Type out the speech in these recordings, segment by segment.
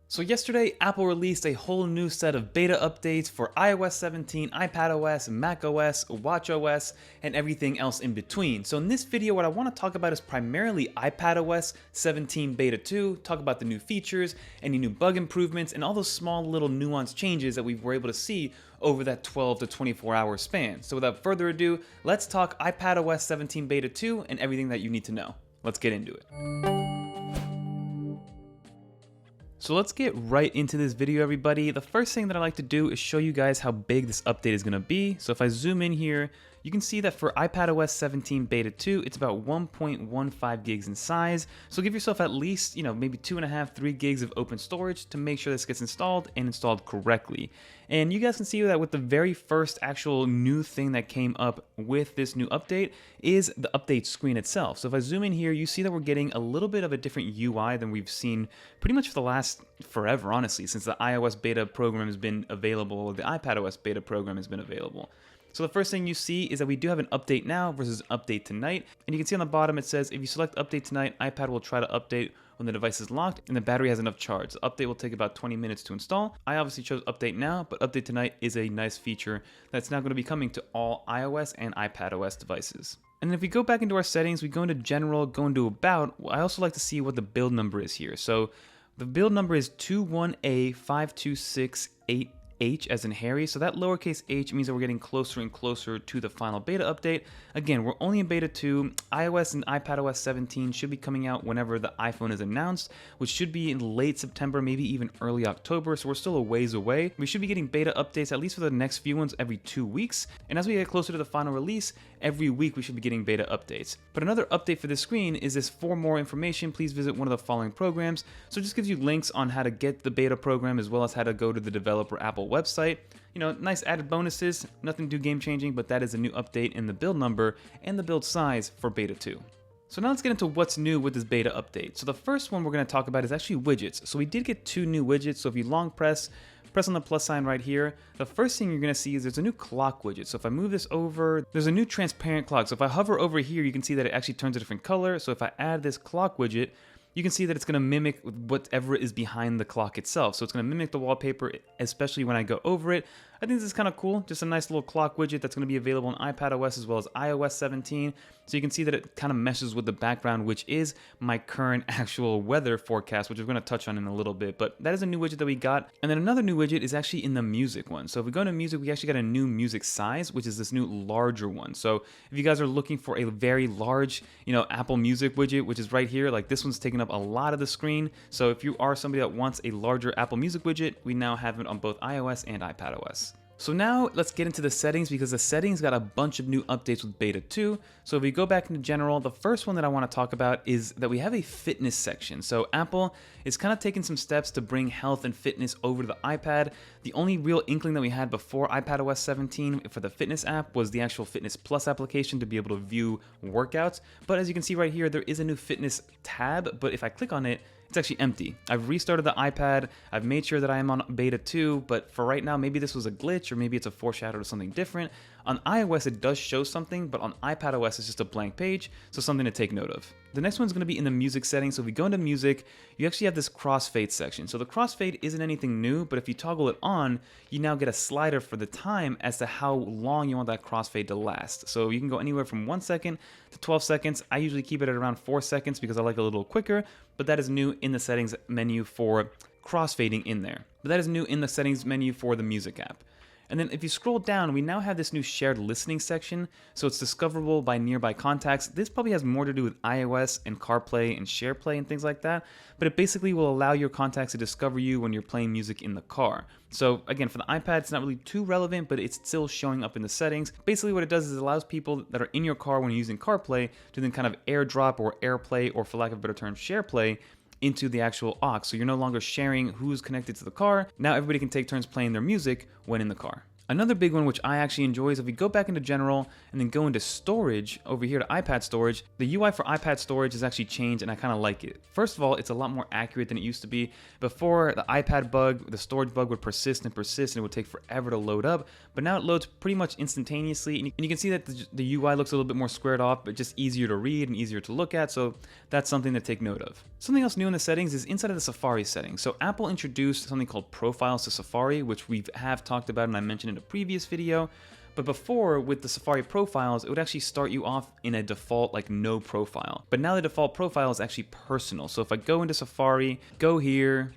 So yesterday, Apple released a whole new set of beta updates for iOS 17, iPadOS, macOS, watchOS, and everything else in between. So in this video, what I want to talk about is primarily iPadOS 17 Beta 2, talk about the new features, any new bug improvements, and all those small little nuanced changes that we were able to see over that 12 to 24 hour span. So without further ado, let's talk iPadOS 17 Beta 2 and everything that you need to know. Let's get into it. So let's get right into this video, everybody. The first thing that I like to do is show you guys how big this update is going to be. So if I zoom in here, you can see that for iPadOS 17 Beta 2, it's about 1.15 gigs in size. So give yourself at least, maybe 2.5, 3 gigs of open storage to make sure this gets installed and installed correctly. And you guys can see that with the very first actual new thing that came up with this new update is the update screen itself. So if I zoom in here, you see that we're getting a little bit of a different UI than we've seen pretty much for the last forever, honestly, since the iOS beta program has been available, or the iPadOS beta program has been available. So the first thing you see is that we do have an update now versus update tonight. And you can see on the bottom it says, if you select update tonight, iPad will try to update when the device is locked and the battery has enough charge. The update will take about 20 minutes to install. I obviously chose update now, but update tonight is a nice feature that's now going to be coming to all iOS and iPadOS devices. And then if we go back into our settings, we go into general, go into about, I also like to see what the build number is here. So the build number is 21A5268H as in Harry, so that lowercase h means that we're getting closer and closer to the final beta update. Again, we're only in beta 2. iOS and iPadOS 17 should be coming out whenever the iPhone is announced, which should be in late September, maybe even early October, so we're still a ways away. We should be getting beta updates, at least for the next few ones, every 2 weeks, and as we get closer to the final release, every week we should be getting beta updates. But another update for this screen is this: for more information, please visit one of the following programs. So it just gives you links on how to get the beta program as well as how to go to the developer Apple website. Nice added bonuses, nothing too game changing, but that is a new update in the build number and the build size for beta 2. So now let's get into what's new with this beta update. So the first one we're going to talk about is actually widgets. So we did get 2 new widgets. So if you long press on the plus sign right here, the first thing you're going to see is there's a new clock widget. So if I move this over, there's a new transparent clock. So if I hover over here, you can see that it actually turns a different color. So if I add this clock widget, you can see that it's going to mimic whatever is behind the clock itself. So it's going to mimic the wallpaper, especially when I go over it. I think this is kind of cool. Just a nice little clock widget that's going to be available on iPadOS as well as iOS 17. So you can see that it kind of meshes with the background, which is my current actual weather forecast, which we're going to touch on in a little bit. But that is a new widget that we got. And then another new widget is actually in the music one. So if we go to music, we actually got a new music size, which is this new larger one. So if you guys are looking for a very large, Apple Music widget, which is right here, like this one's taking up a lot of the screen. So if you are somebody that wants a larger Apple Music widget, we now have it on both iOS and iPadOS. So now let's get into the settings, because the settings got a bunch of new updates with beta 2. So if we go back into general, the first one that I want to talk about is that we have a fitness section. So Apple is kind of taking some steps to bring health and fitness over to the iPad. The only real inkling that we had before iPadOS 17 for the fitness app was the actual Fitness Plus application to be able to view workouts. But as you can see right here, there is a new fitness tab, but if I click on it, it's actually empty. I've restarted the iPad, I've made sure that I am on beta 2, but for right now, maybe this was a glitch or maybe it's a foreshadow to something different. On iOS, it does show something, but on iPadOS, it's just a blank page, so something to take note of. The next one's going to be in the music settings. So if we go into music, you actually have this crossfade section. So the crossfade isn't anything new, but if you toggle it on, you now get a slider for the time as to how long you want that crossfade to last. So you can go anywhere from 1 second to 12 seconds. I usually keep it at around 4 seconds because I like it a little quicker, but that is new in the settings menu for crossfading in there. But that is new in the settings menu for the music app. And then if you scroll down, we now have this new shared listening section. So it's discoverable by nearby contacts. This probably has more to do with iOS and CarPlay and SharePlay and things like that. But it basically will allow your contacts to discover you when you're playing music in the car. So again, for the iPad, it's not really too relevant, but it's still showing up in the settings. Basically what it does is it allows people that are in your car when you're using CarPlay to then kind of AirDrop or AirPlay, or for lack of a better term, SharePlay, into the actual aux. So you're no longer sharing who's connected to the car. Now everybody can take turns playing their music when in the car. Another big one which I actually enjoy is if we go back into general and then go into storage over here to iPad storage, the UI for iPad storage has actually changed and I kind of like it. First of all, it's a lot more accurate than it used to be. Before, the iPad bug, the storage bug would persist and persist and it would take forever to load up, but now it loads pretty much instantaneously and you can see that the UI looks a little bit more squared off, but just easier to read and easier to look at, so that's something to take note of. Something else new in the settings is inside of the Safari settings. So Apple introduced something called profiles to Safari, which we have talked about and I mentioned in a previous video. But before, with the Safari profiles, it would actually start you off in a default like no profile. But now the default profile is actually personal. So if I go into Safari, go here,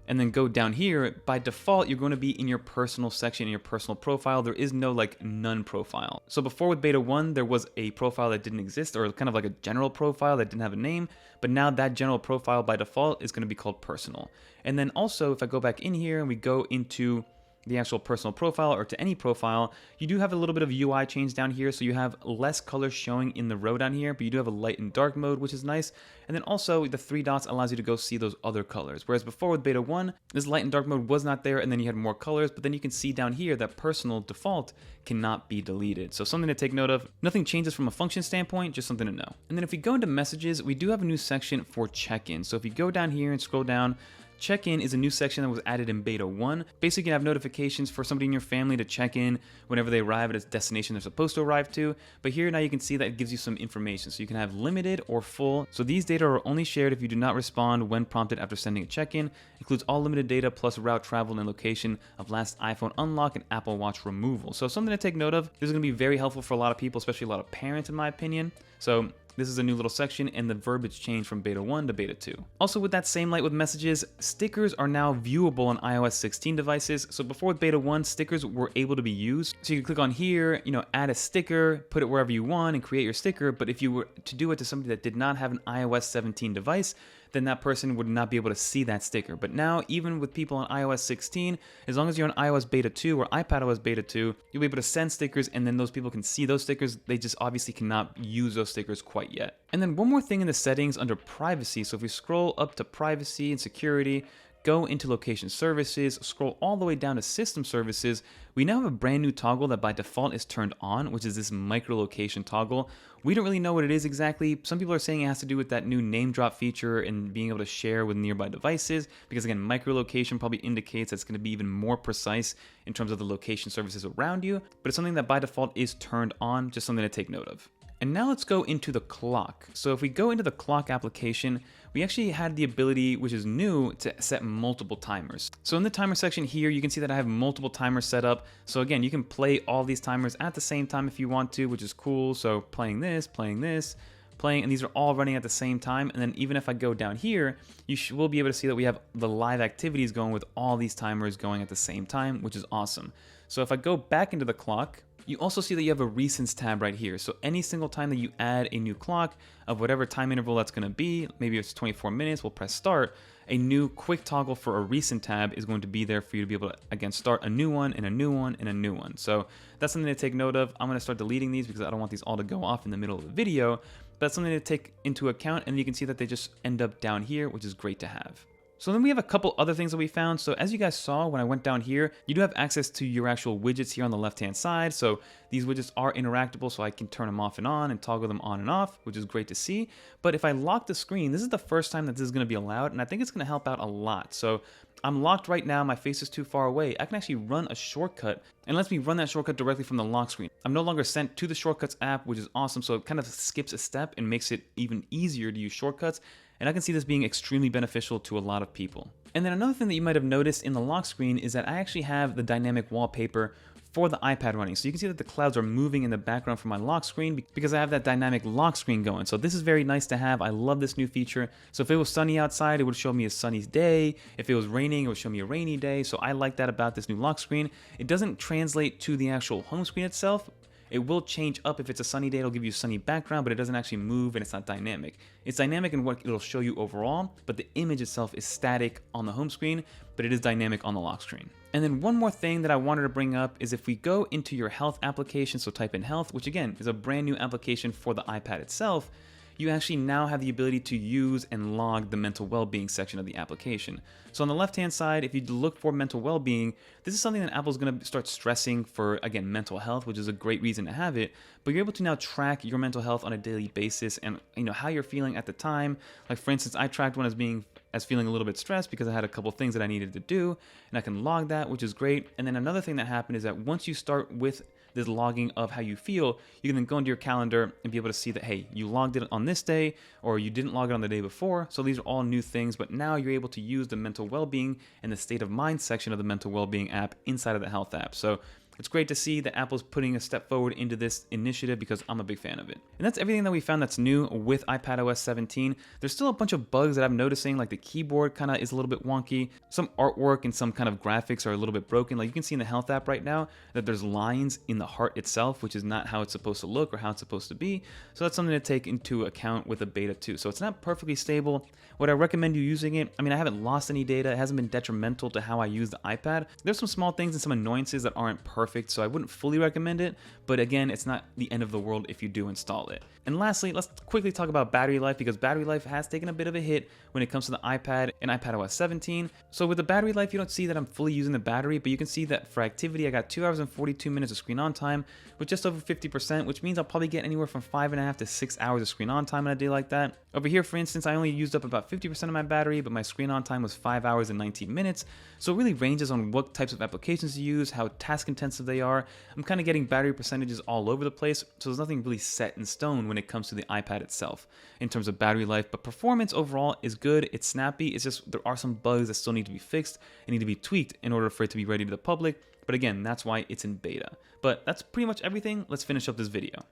and then go down here, by default, you're going to be in your personal section, in your personal profile. There is no like none profile. So before with beta 1, there was a profile that didn't exist, or kind of like a general profile that didn't have a name, but now that general profile by default is going to be called personal. And then also, if I go back in here and we go into the actual personal profile or to any profile, you do have a little bit of UI change down here, so you have less colors showing in the row down here, but you do have a light and dark mode, which is nice. And then also the 3 dots allows you to go see those other colors, whereas before with beta 1, this light and dark mode was not there, and then you had more colors, but then you can see down here that personal default cannot be deleted. So something to take note of. Nothing changes from a function standpoint, just something to know. And then if we go into messages, we do have a new section for check-in. So if you go down here and scroll down, check-in is a new section that was added in beta 1. Basically, you can have notifications for somebody in your family to check in whenever they arrive at a destination they're supposed to arrive to. But here now you can see that it gives you some information. So you can have limited or full. So these data are only shared if you do not respond when prompted after sending a check-in. Includes all limited data plus route travel and location of last iPhone unlock and Apple Watch removal. So something to take note of. This is going to be very helpful for a lot of people, especially a lot of parents in my opinion. So this is a new little section and the verbiage changed from beta 1 to beta 2. Also with that same light with messages, stickers are now viewable on iOS 16 devices. So before with beta 1, stickers were able to be used. So you can click on here, add a sticker, put it wherever you want and create your sticker. But if you were to do it to somebody that did not have an iOS 17 device, then that person would not be able to see that sticker. But now, even with people on iOS 16, as long as you're on iOS beta 2 or iPadOS beta 2, you'll be able to send stickers and then those people can see those stickers. They just obviously cannot use those stickers quite yet. And then one more thing in the settings under privacy. So if we scroll up to privacy and security, go into location services, scroll all the way down to system services, we now have a brand new toggle that by default is turned on, which is this microlocation toggle. We don't really know what it is exactly. Some people are saying it has to do with that new name drop feature and being able to share with nearby devices, because again, microlocation probably indicates that it's going to be even more precise in terms of the location services around you, but it's something that by default is turned on, just something to take note of. And now let's go into the clock. So if we go into the clock application, we actually had the ability, which is new, to set multiple timers. So in the timer section here, you can see that I have multiple timers set up. So again, you can play all these timers at the same time if you want to, which is cool. So playing this, and these are all running at the same time. And then even if I go down here, you will be able to see that we have the live activities going with all these timers going at the same time, which is awesome. So if I go back into the clock, you also see that you have a recents tab right here. So any single time that you add a new clock of whatever time interval that's going to be, maybe it's 24 minutes, we'll press start, a new quick toggle for a recent tab is going to be there for you to be able to, again, start a new one and a new one and a new one. So that's something to take note of. I'm going to start deleting these because I don't want these all to go off in the middle of the video, but that's something to take into account, and you can see that they just end up down here, which is great to have. So then we have a couple other things that we found. So as you guys saw when I went down here, you do have access to your actual widgets here on the left hand side. So these widgets are interactable, so I can turn them off and toggle them on and off, which is great to see. But if I lock the screen, this is the first time that this is going to be allowed, and I think it's going to help out a lot. So I'm locked right now, my face is too far away. I can actually run a shortcut and lets me run that shortcut directly from the lock screen. I'm no longer sent to the Shortcuts app, which is awesome. So it kind of skips a step and makes it even easier to use shortcuts. And I can see this being extremely beneficial to a lot of people. And then another thing that you might have noticed in the lock screen is that I actually have the dynamic wallpaper for the iPad running. So you can see that the clouds are moving in the background for my lock screen because I have that dynamic lock screen going. So this is very nice to have. I love this new feature. So if it was sunny outside, it would show me a sunny day. If it was raining, it would show me a rainy day. So I like that about this new lock screen. It doesn't translate to the actual home screen itself. It will change up. If it's a sunny day, it'll give you a sunny background, but it doesn't actually move and it's not dynamic. It's dynamic in what it'll show you overall, but the image itself is static on the home screen, but it is dynamic on the lock screen. And then one more thing that I wanted to bring up is if we go into your health application, so type in health, which again is a brand new application for the iPad itself, you actually now have the ability to use and log the mental well-being section of the application. So on the left-hand side, if you look for mental well-being, this is something that Apple's going to start stressing for, again, mental health, which is a great reason to have it. But you're able to now track your mental health on a daily basis and how you're feeling at the time. Like for instance, I tracked when I was feeling a little bit stressed because I had a couple things that I needed to do, and I can log that, which is great. And then another thing that happened is that once you start with this logging of how you feel, you can then go into your calendar and be able to see that, hey, you logged it on this day, or you didn't log it on the day before. So these are all new things, but now you're able to use the mental well-being and the state of mind section of the mental well-being app inside of the health app. So it's great to see that Apple's putting a step forward into this initiative because I'm a big fan of it. And that's everything that we found that's new with iPadOS 17. There's still a bunch of bugs that I'm noticing, like the keyboard kind of is a little bit wonky. Some artwork and some kind of graphics are a little bit broken. Like you can see in the health app right now that there's lines in the heart itself, which is not how it's supposed to look or how it's supposed to be. So that's something to take into account with a beta 2. So it's not perfectly stable. Would I recommend you using it? I mean, I haven't lost any data. It hasn't been detrimental to how I use the iPad. There's some small things and some annoyances that aren't perfect, so I wouldn't fully recommend it. But again, it's not the end of the world if you do install it. And lastly, let's quickly talk about battery life, because battery life has taken a bit of a hit when it comes to the iPad and iPadOS 17. So with the battery life, you don't see that I'm fully using the battery, but you can see that for activity, I got 2 hours and 42 minutes of screen on time with just over 50%, which means I'll probably get anywhere from 5.5 to 6 hours of screen on time on a day like that. Over here, for instance, I only used up about 50% of my battery, but my screen on time was 5 hours and 19 minutes. So it really ranges on what types of applications to use, how task intensive they are. I'm kind of getting battery percentages all over the place, so there's nothing really set in stone when it comes to the iPad itself in terms of battery life. But performance overall is good, it's snappy, it's just there are some bugs that still need to be fixed and need to be tweaked in order for it to be ready to the public. But again, that's why it's in beta. But that's pretty much everything. Let's finish up this video.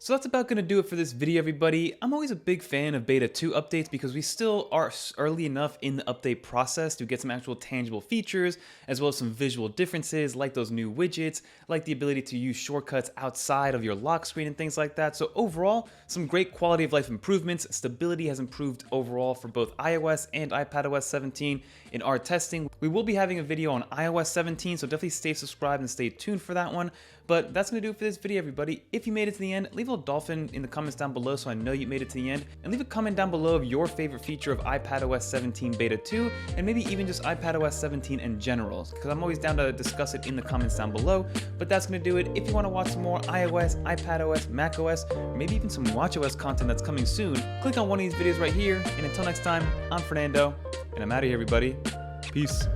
So that's about going to do it for this video, everybody. I'm always a big fan of beta 2 updates because we still are early enough in the update process to get some actual tangible features, as well as some visual differences like those new widgets, like the ability to use shortcuts outside of your lock screen and things like that. So overall, some great quality of life improvements. Stability has improved overall for both iOS and iPadOS 17 in our testing. We will be having a video on iOS 17, so definitely stay subscribed and stay tuned for that one. But that's going to do it for this video, everybody. If you made it to the end, leave a little dolphin in the comments down below so I know you made it to the end. And leave a comment down below of your favorite feature of iPadOS 17 Beta 2, and maybe even just iPadOS 17 in general, because I'm always down to discuss it in the comments down below. But that's going to do it. If you want to watch some more iOS, iPadOS, macOS, or maybe even some watchOS content that's coming soon, click on one of these videos right here. And until next time, I'm Fernando, and I'm out of here, everybody. Peace.